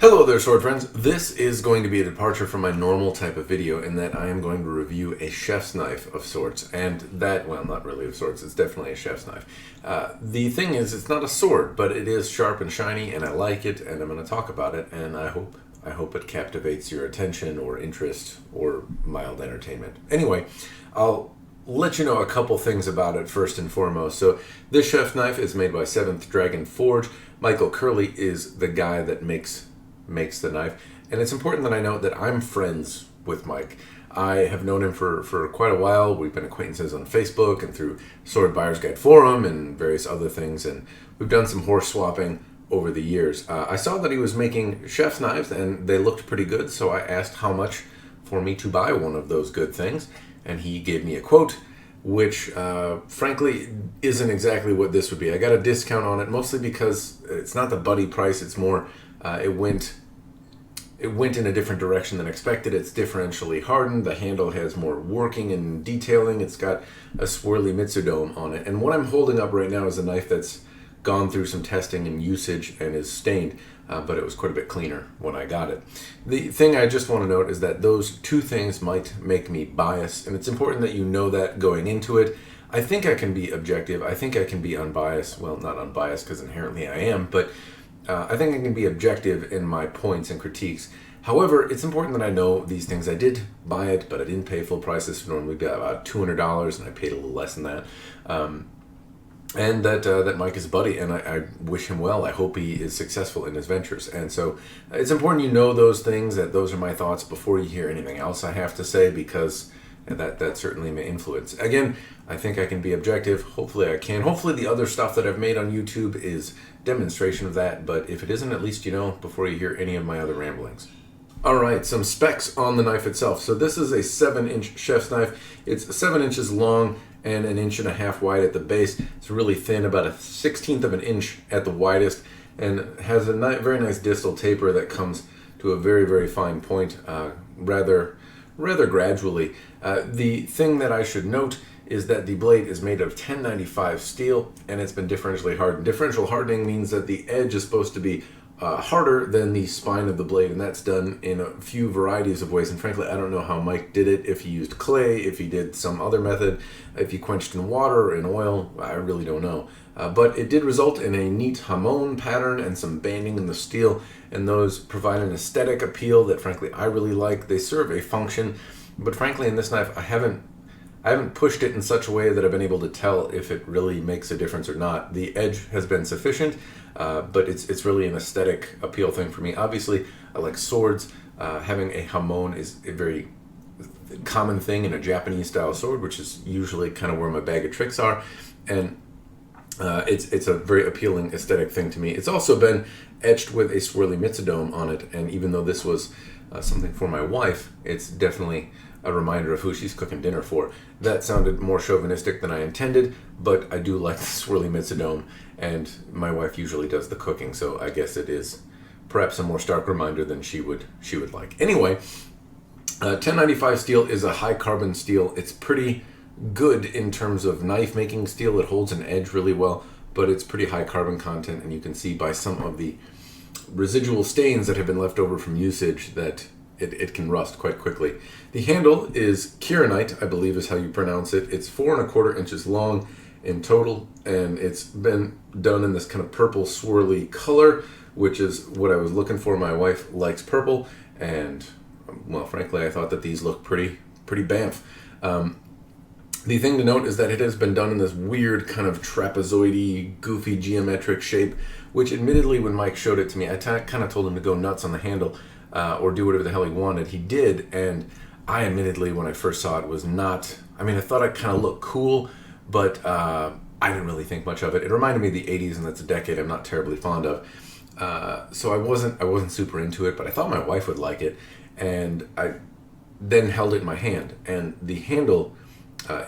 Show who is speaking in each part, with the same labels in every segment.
Speaker 1: Hello there, sword friends. This is going to be a departure from my normal type of video in that I am going to review a chef's knife of sorts. And that, well, not really of sorts, it's definitely a chef's knife. The thing is, it's not a sword, but it is sharp and shiny, and I like it, and I'm going to talk about it, and I hope it captivates your attention or interest or mild entertainment. Anyway, I'll let you know a couple things about it first and foremost. So this chef's knife is made by 7th Dragon Forge. Michael Kerley is the guy that makes the knife, and it's important that I note that I'm friends with Mike. I have known him for quite a while. We've been acquaintances on Facebook and through Sword Buyer's Guide Forum and various other things, and we've done some horse swapping over the years. I saw that he was making chef's knives and they looked pretty good, so I asked how much for me to buy one of those good things, and he gave me a quote which frankly isn't exactly what this would be. I got a discount on it mostly because it's not the buddy price, it's more it went in a different direction than expected. It's differentially hardened. The handle has more working and detailing. It's got a swirly mitsudome on it. And what I'm holding up right now is a knife that's gone through some testing and usage and is stained, but it was quite a bit cleaner when I got it. The thing I just want to note is that those two things might make me biased, and it's important that you know that going into it. I think I can be objective. I think I can be unbiased. Well, not unbiased because inherently I am, but I think I can be objective in my points and critiques. However, it's important that I know these things. I did buy it, but I didn't pay full price. This would normally be about $200, and I paid a little less than that. And that Mike is a buddy, and I wish him well. I hope he is successful in his ventures. And so it's important you know those things, that those are my thoughts before you hear anything else I have to say, because that certainly may influence. Again, I think I can be objective. Hopefully I can. Hopefully the other stuff that I've made on YouTube is demonstration of that, but if it isn't, at least you know before you hear any of my other ramblings. Alright, some specs on the knife itself. So this is a 7-inch chef's knife. It's 7 inches long and 1.5 inches wide at the base. It's really thin, about 1/16 of an inch at the widest, and has a very nice distal taper that comes to a very, very fine point rather gradually. The thing that I should note is that the blade is made of 1095 steel, and it's been differentially hardened. Differential hardening means that the edge is supposed to be harder than the spine of the blade, and that's done in a few varieties of ways. And frankly, I don't know how Mike did it, if he used clay, if he did some other method, if he quenched in water or in oil, I really don't know. But it did result in a neat hamon pattern and some banding in the steel, and those provide an aesthetic appeal that frankly I really like. They serve a function, but frankly in this knife I haven't pushed it in such a way that I've been able to tell if it really makes a difference or not. The edge has been sufficient, but it's really an aesthetic appeal thing for me. Obviously, I like swords. Having a hamon is a very common thing in a Japanese style sword, which is usually kind of where my bag of tricks are, and it's a very appealing aesthetic thing to me. It's also been etched with a swirly mitsudome on it, and even though this was something for my wife, it's definitely a reminder of who she's cooking dinner for. That sounded more chauvinistic than I intended, but I do like the swirly mitsudome, and my wife usually does the cooking, so I guess it is perhaps a more stark reminder than she would like. Anyway, 1095 steel is a high carbon steel. It's pretty good in terms of knife making steel. It holds an edge really well, but it's pretty high carbon content, and you can see by some of the residual stains that have been left over from usage that it can rust quite quickly. The handle is kieranite, I believe is how you pronounce it. It's 4¼ inches long in total, and it's been done in this kind of purple swirly color, which is what I was looking for. My wife likes purple, and well, frankly, I thought that these look pretty bamf. The thing to note is that it has been done in this weird kind of trapezoidy, goofy geometric shape, which admittedly when Mike showed it to me, I kind of told him to go nuts on the handle or do whatever the hell he wanted. He did, and I admittedly, when I first saw it, was not, I mean, I thought it kind of looked cool, but I didn't really think much of it. It reminded me of the 80s, and that's a decade I'm not terribly fond of. So I wasn't super into it, but I thought my wife would like it, and I then held it in my hand, and the handle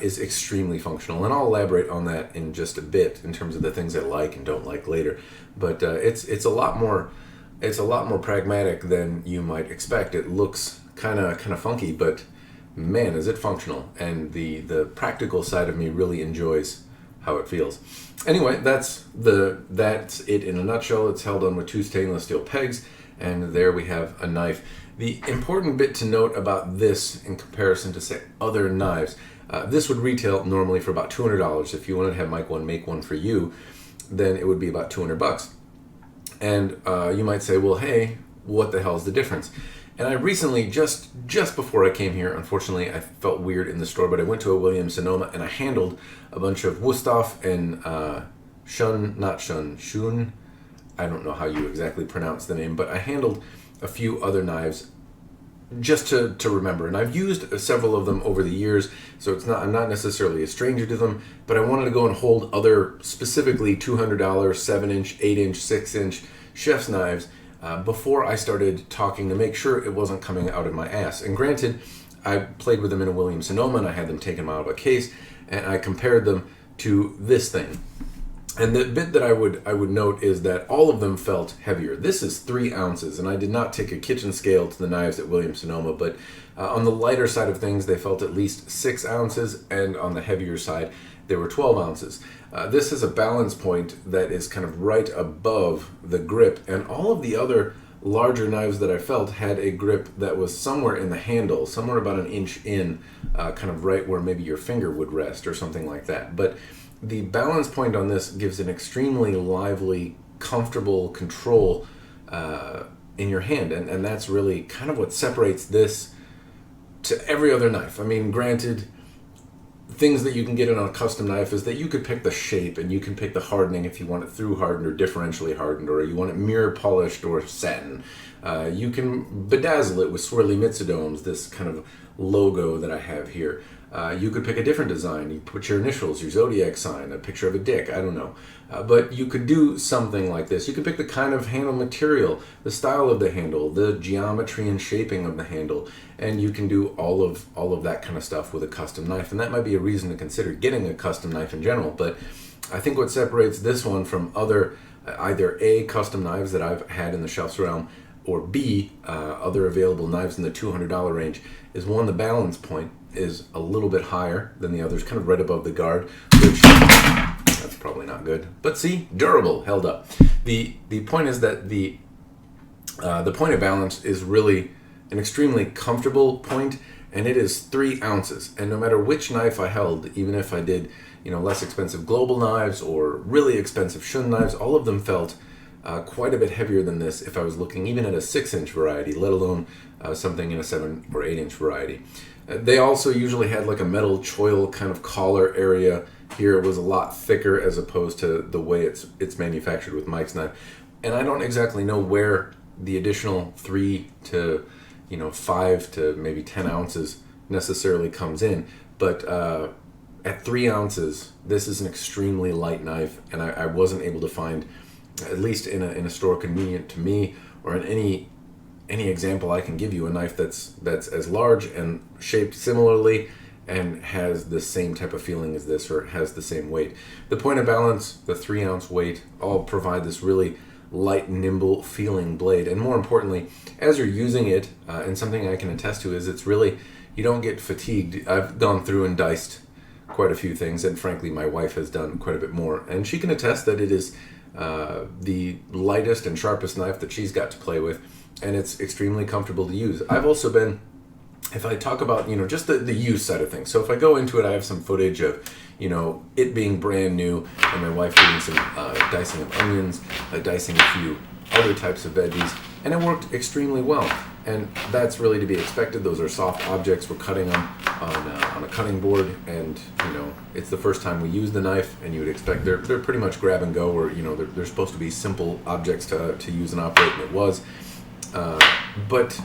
Speaker 1: is extremely functional, and I'll elaborate on that in just a bit in terms of the things I like and don't like later. But it's a lot more pragmatic than you might expect. It looks kind of funky, but man, is it functional, and the practical side of me really enjoys how it feels. Anyway, that's it in a nutshell. It's held on with 2 stainless steel pegs, and there we have a knife. The important bit to note about this in comparison to, say, other knives, this would retail normally for about $200. If you wanted to have Mike One make one for you, then it would be about $200. And you might say, well, hey, what the hell is the difference? And I recently, just before I came here, unfortunately, I felt weird in the store, but I went to a Williams-Sonoma and I handled a bunch of Wusthof and Shun. I don't know how you exactly pronounce the name, but I handled a few other knives just to remember. And I've used several of them over the years, so I'm not necessarily a stranger to them, but I wanted to go and hold other specifically $200 7-inch, 8-inch, 6-inch chef's knives before I started talking to make sure it wasn't coming out of my ass. And granted, I played with them in a Williams-Sonoma and I had them taken out of a case and I compared them to this thing. And the bit that I would note is that all of them felt heavier. This is 3 ounces, and I did not take a kitchen scale to the knives at Williams-Sonoma, but on the lighter side of things, they felt at least 6 ounces, and on the heavier side, they were 12 ounces. This is a balance point that is kind of right above the grip, and all of the other larger knives that I felt had a grip that was somewhere in the handle, somewhere about 1 inch in, kind of right where maybe your finger would rest or something like that. But the balance point on this gives an extremely lively, comfortable control in your hand, and that's really kind of what separates this to every other knife. I mean, granted, things that you can get in a custom knife is that you could pick the shape and you can pick the hardening if you want it through hardened or differentially hardened, or you want it mirror polished or satin. You can bedazzle it with swirly Mitsudomes, this kind of logo that I have here. You could pick a different design. You put your initials, your zodiac sign, a picture of a dick, I don't know. But you could do something like this. You could pick the kind of handle material, the style of the handle, the geometry and shaping of the handle, and you can do all of that kind of stuff with a custom knife. And that might be a reason to consider getting a custom knife in general. But I think what separates this one from other, either A, custom knives that I've had in the chef's realm, or B, other available knives in the $200 range, is one, the balance point is a little bit higher than the others, kind of right above the guard, which that's probably not good. But see, durable, held up. The point is that the point of balance is really an extremely comfortable point, and it is 3 ounces. And no matter which knife I held, even if I did, less expensive global knives or really expensive Shun knives, all of them felt quite a bit heavier than this if I was looking even at a 6-inch variety, let alone something in a 7 or 8-inch variety. They also usually had like a metal choil kind of collar area. Here it was a lot thicker as opposed to the way it's manufactured with Mike's knife. And I don't exactly know where the additional 3 to 5 to maybe 10 ounces necessarily comes in, but at 3 ounces, this is an extremely light knife, and I wasn't able to find, at least in a store convenient to me, or in any example I can give you, a knife that's as large and shaped similarly and has the same type of feeling as this, or has the same weight. The point of balance, the 3 ounce weight, all provide this really light, nimble feeling blade. And more importantly, as you're using it, and something I can attest to is it's really, you don't get fatigued. I've gone through and diced quite a few things, and frankly my wife has done quite a bit more, and she can attest that it is the lightest and sharpest knife that she's got to play with, and it's extremely comfortable to use. I've also been, if I talk about, just the use side of things, so if I go into it, I have some footage of, it being brand new, and my wife doing some dicing of onions, dicing a few other types of veggies, and it worked extremely well. And that's really to be expected. Those are soft objects. We're cutting them on a cutting board, and it's the first time we use the knife, and you would expect they're pretty much grab and go, or they're supposed to be simple objects to use and operate, and it was. But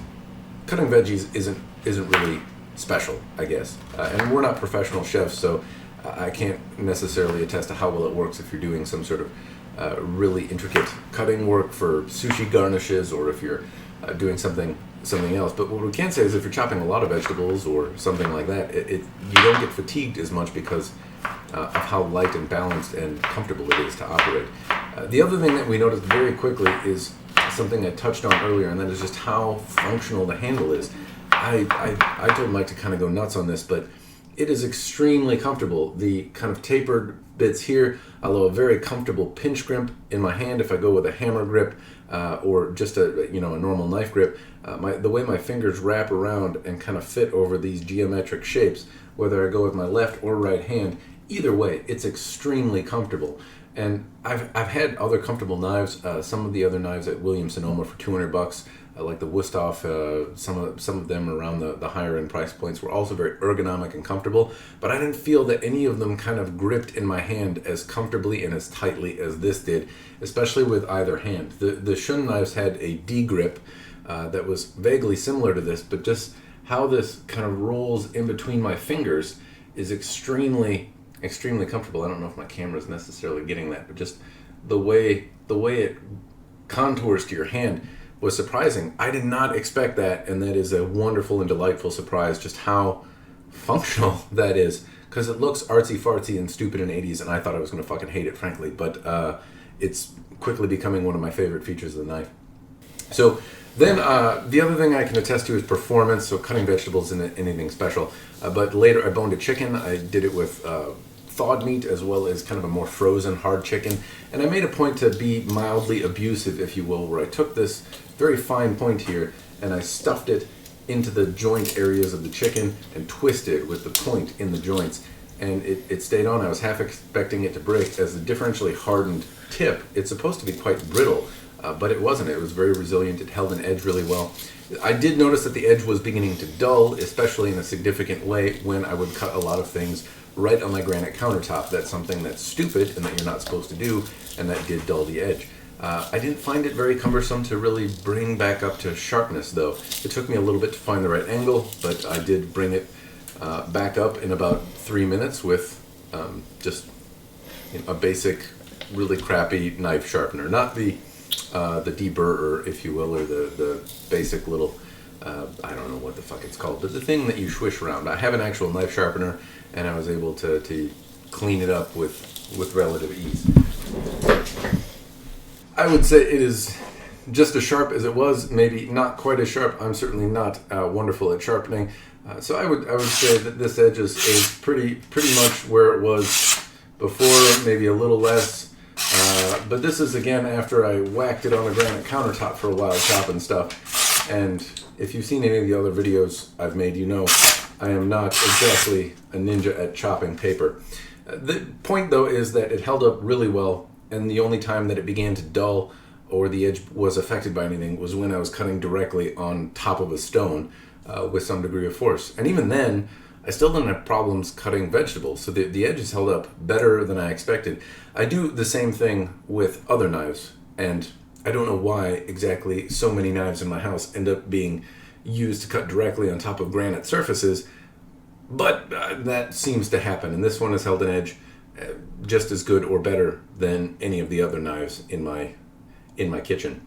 Speaker 1: cutting veggies isn't really special, I guess. And we're not professional chefs, so I can't necessarily attest to how well it works if you're doing some sort of really intricate cutting work for sushi garnishes, or if you're doing something else. But what we can say is if you're chopping a lot of vegetables or something like that, you don't get fatigued as much because of how light and balanced and comfortable it is to operate. The other thing that we noticed very quickly is something I touched on earlier, and that is just how functional the handle is. I told Mike to kind of go nuts on this, but it is extremely comfortable. The kind of tapered bits here allow a very comfortable pinch grip in my hand if I go with a hammer grip. or just a normal knife grip, the way my fingers wrap around and kind of fit over these geometric shapes, whether I go with my left or right hand, either way, it's extremely comfortable. And I've had other comfortable knives. Some of the other knives at Williams Sonoma for $200, like the Wusthof. Some of them around the higher end price points were also very ergonomic and comfortable. But I didn't feel that any of them kind of gripped in my hand as comfortably and as tightly as this did, especially with either hand. The Shun knives had a D grip that was vaguely similar to this, but just how this kind of rolls in between my fingers is extremely comfortable. I don't know if my camera is necessarily getting that, but just the way it contours to your hand was surprising. I did not expect that, and that is a wonderful and delightful surprise, just how functional that is, because it looks artsy-fartsy and stupid in the 80s, and I thought I was going to fucking hate it, frankly, but it's quickly becoming one of my favorite features of the knife. So then the other thing I can attest to is performance, so cutting vegetables isn't anything special, but later I boned a chicken. I did it with thawed meat as well as kind of a more frozen hard chicken, and I made a point to be mildly abusive, if you will, where I took this very fine point here and I stuffed it into the joint areas of the chicken and twisted with the point in the joints, and it stayed on. I was half expecting it to break. As a differentially hardened tip, it's supposed to be quite brittle, but it wasn't. It was very resilient. It held an edge really well. I did notice that the edge was beginning to dull, especially in a significant way when I would cut a lot of things right on my granite countertop. That's something that's stupid and that you're not supposed to do, and that did dull the edge. I didn't find it very cumbersome to really bring back up to sharpness, though. It took me a little bit to find the right angle, but I did bring it back up in about 3 minutes with just a basic, really crappy knife sharpener. Not the deburrer, if you will, or the basic little, I don't know what the fuck it's called, but the thing that you swish around. I have an actual knife sharpener, and I was able to clean it up with relative ease. I would say it is just as sharp as it was, maybe not quite as sharp. I'm certainly not wonderful at sharpening, so I would say that this edge is pretty much where it was before, maybe a little less. But this is, again, after I whacked it on a granite countertop for a while chopping stuff. And if you've seen any of the other videos I've made, you know I am not exactly a ninja at chopping paper. The point, though, is that it held up really well, and the only time that it began to dull or the edge was affected by anything was when I was cutting directly on top of a stone with some degree of force. And even then, I still didn't have problems cutting vegetables, so the edges held up better than I expected. I do the same thing with other knives, and I don't know why exactly so many knives in my house end up being used to cut directly on top of granite surfaces, but that seems to happen, and this one has held an edge just as good or better than any of the other knives in my kitchen.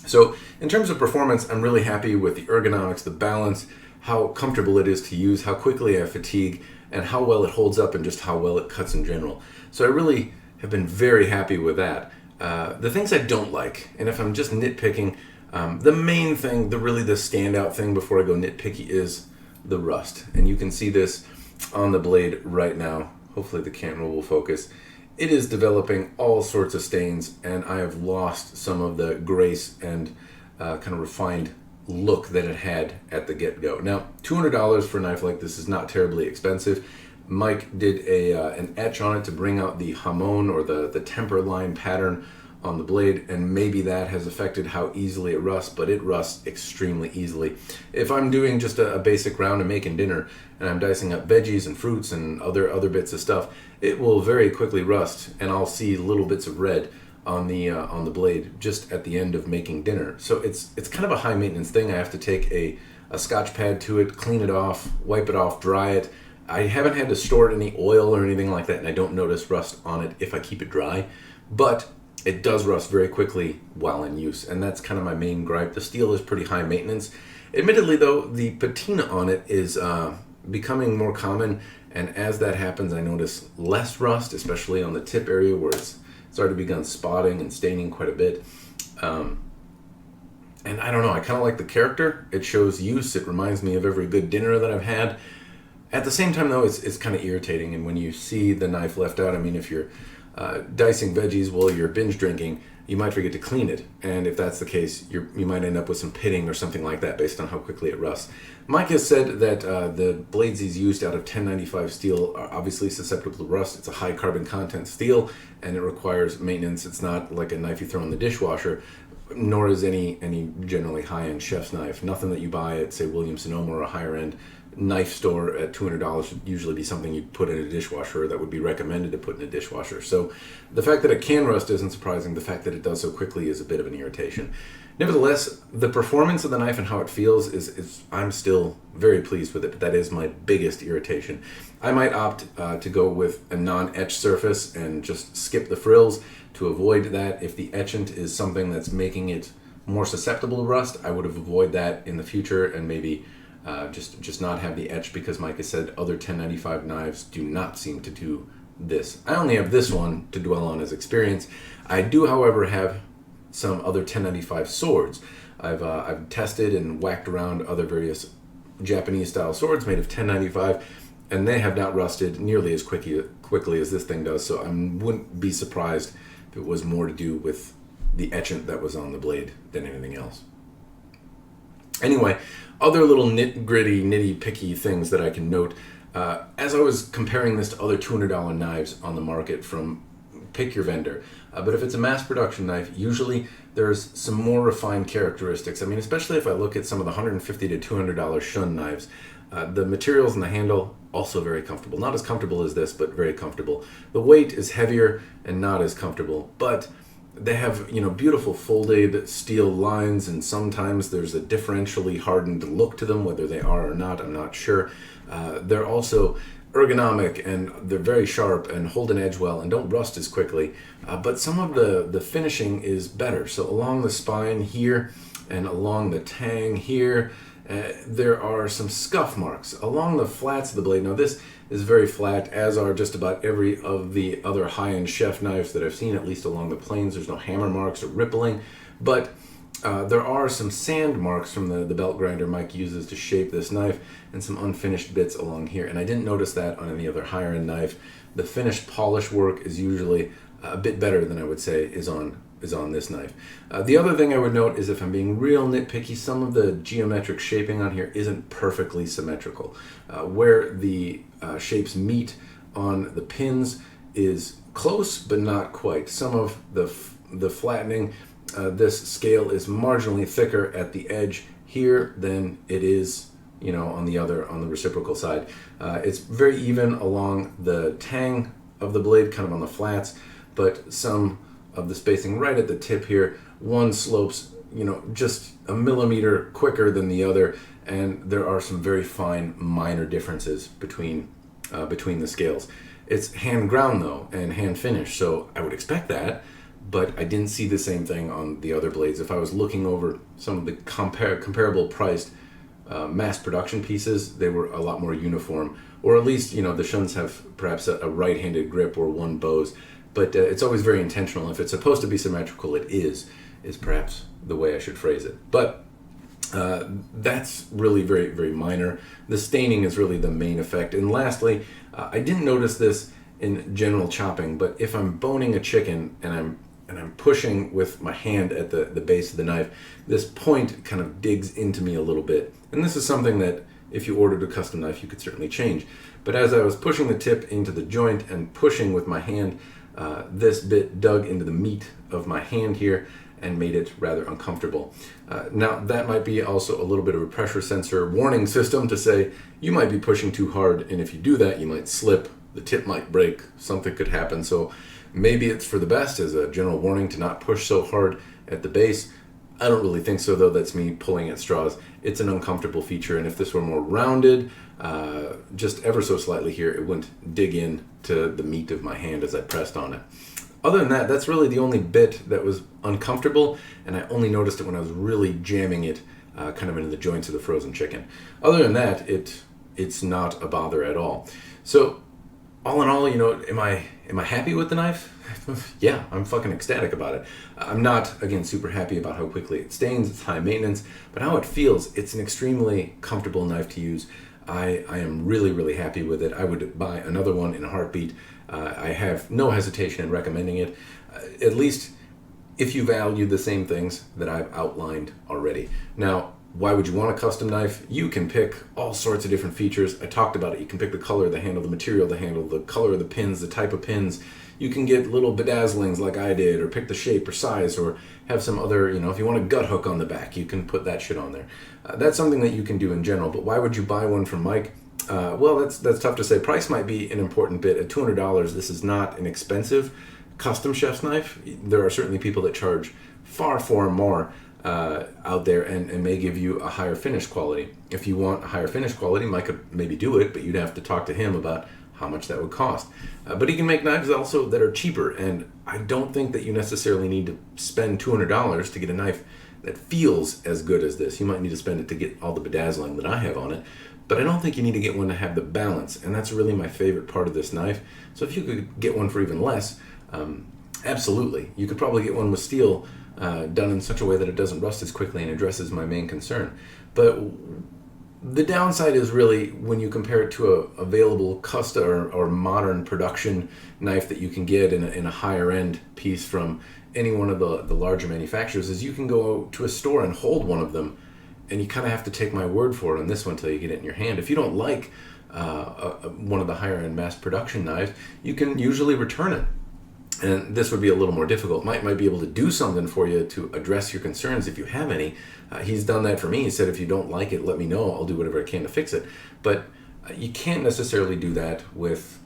Speaker 1: So in terms of performance, I'm really happy with the ergonomics, the balance, how comfortable it is to use, how quickly I fatigue, and how well it holds up and just how well it cuts in general. So I really have been very happy with that. The things I don't like, and if I'm just nitpicking, the main thing, the standout thing before I go nitpicky is the rust. And you can see this on the blade right now. Hopefully the camera will focus. It is developing all sorts of stains, and I have lost some of the grace and kind of refined look that it had at the get-go. Now, $200 for a knife like this is not terribly expensive. Mike did an etch on it to bring out the hamon, or the temper line pattern on the blade, and maybe that has affected how easily it rusts, but it rusts extremely easily. If I'm doing just a basic round of making dinner and I'm dicing up veggies and fruits and other bits of stuff, it will very quickly rust, and I'll see little bits of red on the blade just at the end of making dinner. So it's kind of a high maintenance thing. I have to take a Scotch pad to it, clean it off, wipe it off, dry it. I haven't had to store it in any oil or anything like that, and I don't notice rust on it if I keep it dry, but it does rust very quickly while in use, and that's kind of my main gripe. The steel is pretty high maintenance. Admittedly, though, the patina on it is becoming more common, and as that happens, I notice less rust, especially on the tip area where it's already begun spotting and staining quite a bit. And I don't know, I kind of like the character. It shows use. It reminds me of every good dinner that I've had. At the same time, though, it's kind of irritating, and when you see the knife left out, I mean, if you're dicing veggies while you're binge drinking, you might forget to clean it. And if that's the case, you might end up with some pitting or something like that based on how quickly it rusts. Mike has said that the blades he's used out of 1095 steel are obviously susceptible to rust. It's a high carbon content steel, and it requires maintenance. It's not like a knife you throw in the dishwasher, nor is any generally high-end chef's knife. Nothing that you buy at, say, Williams-Sonoma or a higher-end knife store at $200 would usually be something you'd put in a dishwasher, or that would be recommended to put in a dishwasher. So the fact that it can rust isn't surprising. The fact that it does so quickly is a bit of an irritation. Nevertheless, the performance of the knife and how it feels is I'm still very pleased with it, but that is my biggest irritation. I might opt to go with a non-etch surface and just skip the frills to avoid that. If the etchant is something that's making it more susceptible to rust, I would avoid that in the future and maybe just not have the etch, because Mike has said other 1095 knives do not seem to do this. I only have this one to dwell on as experience. I do, however, have some other 1095 swords. I've tested and whacked around other various Japanese style swords made of 1095, and they have not rusted nearly as quickly as this thing does. So I wouldn't be surprised if it was more to do with the etchant that was on the blade than anything else. Anyway, other little nitty-picky things that I can note. As I was comparing this to other $200 knives on the market from pick your vendor, but if it's a mass production knife, usually there's some more refined characteristics. I mean, especially if I look at some of the $150 to $200 Shun knives, the materials in the handle, also very comfortable. Not as comfortable as this, but very comfortable. The weight is heavier and not as comfortable, but they have, beautiful folded steel lines, and sometimes there's a differentially hardened look to them. Whether they are or not, I'm not sure. They're also ergonomic, and they're very sharp and hold an edge well and don't rust as quickly. But some of the finishing is better. So along the spine here and along the tang here, there are some scuff marks along the flats of the blade. Now this is very flat, as are just about every of the other high-end chef knives that I've seen, at least along the planes. There's no hammer marks or rippling, but there are some sand marks from the belt grinder Mike uses to shape this knife, and some unfinished bits along here. And I didn't notice that on any other higher-end knife. The finished polish work is usually a bit better than I would say is on this knife. The other thing I would note is, if I'm being real nitpicky, some of the geometric shaping on here isn't perfectly symmetrical. Where the shapes meet on the pins is close, but not quite. Some of the flattening, this scale is marginally thicker at the edge here than it is, on the reciprocal side. It's very even along the tang of the blade, kind of on the flats, but some of the spacing right at the tip here, one slopes, just a millimeter quicker than the other, and there are some very fine minor differences between the scales. It's hand ground though, and hand finished, so I would expect that, but I didn't see the same thing on the other blades. If I was looking over some of the comparable priced mass production pieces, they were a lot more uniform, or at least, the Shuns have perhaps a right-handed grip or one bows, but it's always very intentional. If it's supposed to be symmetrical, it is perhaps the way I should phrase it. But that's really very, very minor. The staining is really the main effect. And lastly, I didn't notice this in general chopping, but if I'm boning a chicken and I'm pushing with my hand at the base of the knife, this point kind of digs into me a little bit. And this is something that if you ordered a custom knife, you could certainly change. But as I was pushing the tip into the joint and pushing with my hand, this bit dug into the meat of my hand here and made it rather uncomfortable. Now that might be also a little bit of a pressure sensor warning system to say you might be pushing too hard, and if you do that you might slip, the tip might break, something could happen. So maybe it's for the best as a general warning to not push so hard at the base. I don't really think so though. That's me pulling at straws. It's an uncomfortable feature, and if this were more rounded, just ever so slightly here, it wouldn't dig in to the meat of my hand as I pressed on it. Other than that, that's really the only bit that was uncomfortable, and I only noticed it when I was really jamming it kind of into the joints of the frozen chicken. Other than that, it's not a bother at all. So all in all, am I happy with the knife? Yeah, I'm fucking ecstatic about it. I'm not, again, super happy about how quickly it stains, it's high maintenance, but how it feels, it's an extremely comfortable knife to use. I am really, really happy with it. I would buy another one in a heartbeat. I have no hesitation in recommending it. At least if you value the same things that I've outlined already. Now, why would you want a custom knife? You can pick all sorts of different features. I talked about it. You can pick the color, the handle, the material, the handle, the color of the pins, the type of pins. You can get little bedazzlings like I did, or pick the shape or size, or have some other, if you want a gut hook on the back, you can put that shit on there. That's something that you can do in general, but why would you buy one from Mike? Well, that's tough to say. Price might be an important bit. At $200, this is not an expensive custom chef's knife. There are certainly people that charge far more out there and may give you a higher finish quality. If you want a higher finish quality, Mike could maybe do it, but you'd have to talk to him about how much that would cost. But he can make knives also that are cheaper, and I don't think that you necessarily need to spend $200 to get a knife that feels as good as this. You might need to spend it to get all the bedazzling that I have on it, but I don't think you need to get one to have the balance, and that's really my favorite part of this knife. So if you could get one for even less, absolutely. You could probably get one with steel done in such a way that it doesn't rust as quickly and addresses my main concern. But the downside is really when you compare it to a available custom or modern production knife that you can get in a higher end piece from any one of the larger manufacturers, is you can go to a store and hold one of them, and you kind of have to take my word for it on this one until you get it in your hand. If you don't like one of the higher end mass production knives, you can usually return it. And this would be a little more difficult. Might be able to do something for you to address your concerns if you have any. He's done that for me. He said, if you don't like it, let me know. I'll do whatever I can to fix it. But you can't necessarily do that with,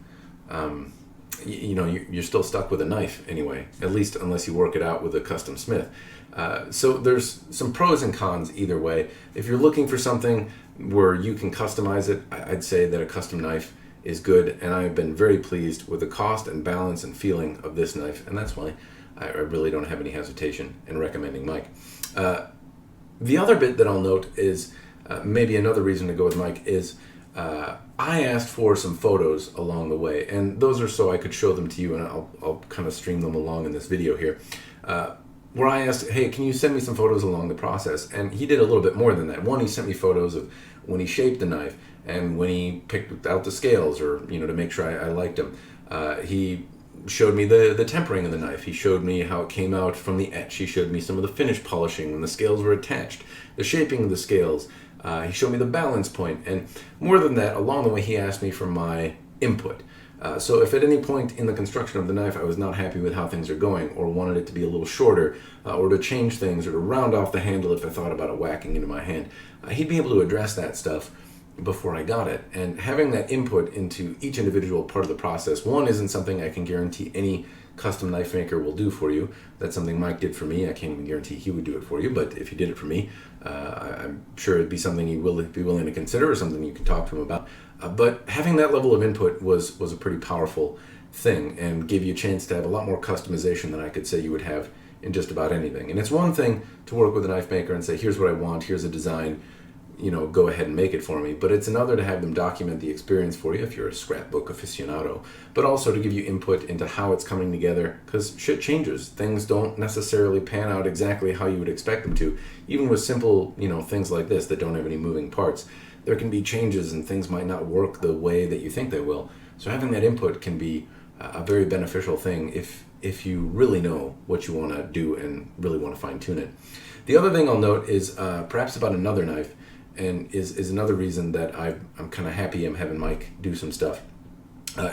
Speaker 1: you're still stuck with a knife anyway, at least unless you work it out with a custom smith. So there's some pros and cons either way. If you're looking for something where you can customize it, I'd say that a custom knife is good, and I've been very pleased with the cost and balance and feeling of this knife, and that's why I really don't have any hesitation in recommending Mike. The other bit that I'll note is maybe another reason to go with Mike is I asked for some photos along the way, and those are so I could show them to you, and I'll kind of stream them along in this video here, where I asked, hey, can you send me some photos along the process? And he did a little bit more than that. One, he sent me photos of when he shaped the knife, and when he picked out the scales, or to make sure I liked them. He showed me the tempering of the knife. He showed me how it came out from the etch. He showed me some of the finish polishing when the scales were attached, the shaping of the scales. He showed me the balance point, and more than that, along the way he asked me for my input. So if at any point in the construction of the knife I was not happy with how things are going, or wanted it to be a little shorter, or to change things, or to round off the handle if I thought about it whacking into my hand, he'd be able to address that stuff before I got it. And having that input into each individual part of the process, one, isn't something I can guarantee any custom knife maker will do for you. That's something Mike did for me. I can't even guarantee he would do it for you, but if he did it for me, I'm sure it'd be something he will be willing to consider, or something you can talk to him about. But having that level of input was a pretty powerful thing, and gave you a chance to have a lot more customization than I could say you would have in just about anything. And it's one thing to work with a knife maker and say, here's what I want, here's a design, go ahead and make it for me. But it's another to have them document the experience for you if you're a scrapbook aficionado, but also to give you input into how it's coming together, because shit changes. Things don't necessarily pan out exactly how you would expect them to. Even with simple, things like this that don't have any moving parts, there can be changes and things might not work the way that you think they will. So having that input can be a very beneficial thing if you really know what you want to do and really want to fine tune it. The other thing I'll note is perhaps about another knife, and is another reason that I'm kind of happy I'm having Mike do some stuff.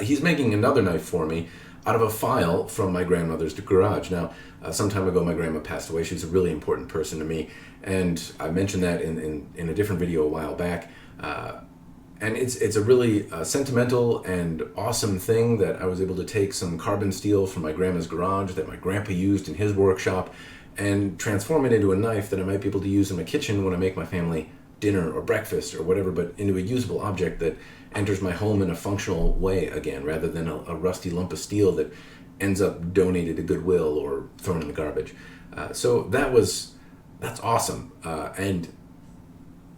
Speaker 1: He's making another knife for me out of a file from my grandmother's garage. Now, some time ago my grandma passed away. She was a really important person to me, and I mentioned that in a different video a while back. And it's a really sentimental and awesome thing that I was able to take some carbon steel from my grandma's garage that my grandpa used in his workshop and transform it into a knife that I might be able to use in my kitchen when I make my family dinner or breakfast or whatever, but into a usable object that enters my home in a functional way again, rather than a rusty lump of steel that ends up donated to Goodwill or thrown in the garbage. So that's awesome. And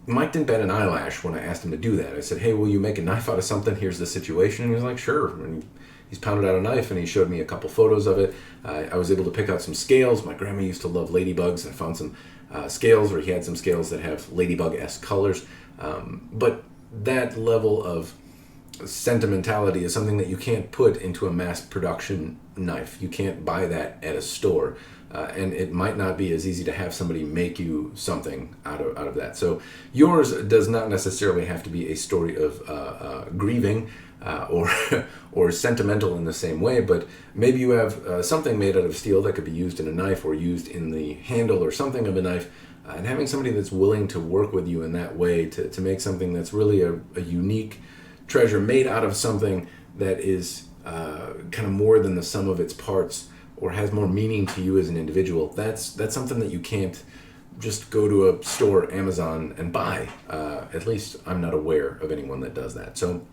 Speaker 1: Mike didn't bat an eyelash when I asked him to do that. I said, hey, will you make a knife out of something? Here's the situation. And he was like, sure. And he's pounded out a knife, and he showed me a couple photos of it. I was able to pick out some scales. My grandma used to love ladybugs. I found some scales, or he had some scales that have ladybug-esque colors. But that level of sentimentality is something that you can't put into a mass production knife. You can't buy that at a store. and it might not be as easy to have somebody make you something out of that. So yours does not necessarily have to be a story of grieving or or sentimental in the same way, but maybe you have something made out of steel that could be used in a knife or used in the handle or something of a knife, and having somebody that's willing to work with you in that way to make something that's really a unique treasure made out of something that is kind of more than the sum of its parts, or has more meaning to you as an individual. That's something that you can't just go to a store, Amazon, and buy. At least I'm not aware of anyone that does that. So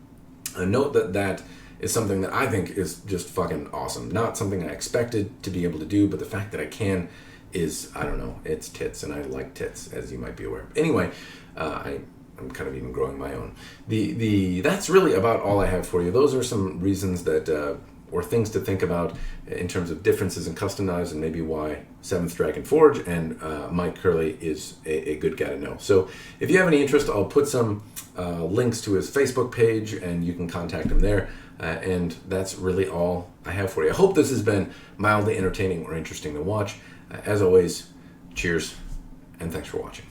Speaker 1: note that is something that I think is just fucking awesome. Not something I expected to be able to do, but the fact that I can is, I don't know, it's tits, and I like tits, as you might be aware. Anyway, I'm kind of even growing my own. That's really about all I have for you. Those are some reasons that, or things to think about in terms of differences in custom knives, and maybe why 7th Dragon Forge and Mike Kerley is a good guy to know. So if you have any interest, I'll put some links to his Facebook page, and you can contact him there. And that's really all I have for you. I hope this has been mildly entertaining or interesting to watch. As always, cheers, and thanks for watching.